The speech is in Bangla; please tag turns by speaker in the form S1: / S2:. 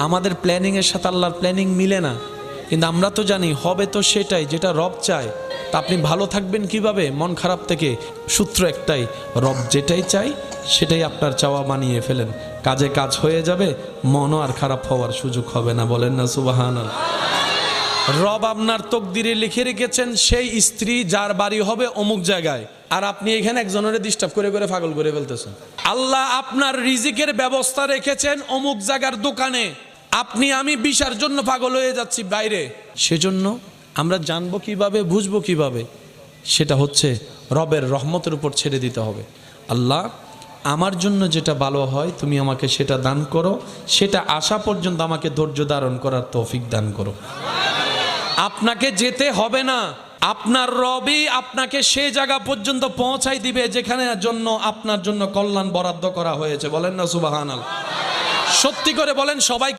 S1: আমাদের প্ল্যানিংয়ের সাথে আল্লাহর প্ল্যানিং মিলে না, কিন্তু আমরা তো জানি হবে তো সেটাই যেটা রব চায়। তা আপনি ভালো থাকবেন কিভাবে মন খারাপ থেকে? সূত্র একটাই, রব যেটাই চাই সেটাই আপনার চাওয়া বানিয়ে ফেলেন, কাজে কাজ হয়ে যাবে, মনও আর খারাপ হওয়ার সুযোগ হবে না। বলেন না সুবহানাল্লাহ। রব আপনার তকদিরে লিখে রেখেছেন সেই স্ত্রী যার বাড়ি হবে অমুক জায়গায়, আর আপনি এখানে একজনের ডিস্টার্ব করে করে পাগল করে ফেলতেছেন। আল্লাহ আপনার রিজিকের ব্যবস্থা রেখেছেন অমুক জায়গার দোকানে, আপনি আমি বিষার জন্য পাগল হয়ে যাচ্ছি বাইরে। সেজন্য আমরা জানবো কিভাবে, বুঝবো কিভাবে? সেটা হচ্ছে রবের রহমতের উপর ছেড়ে দিতে হবে। আল্লাহ আমার জন্য যেটা ভালো হয় তুমি আমাকে সেটা দান করো, সেটা আসা পর্যন্ত আমাকে ধৈর্য ধারণ করার তৌফিক দান করো। আপনাকে যেতে হবে না, আপনার রবই আপনাকে সেই জায়গা পর্যন্ত পৌঁছাই দিবে যেখানে জন্য আপনার জন্য কল্যাণ বরাদ্দ করা হয়েছে। বলেন না সুবহানাল্লাহ। সত্যি করে বলেন সবাই।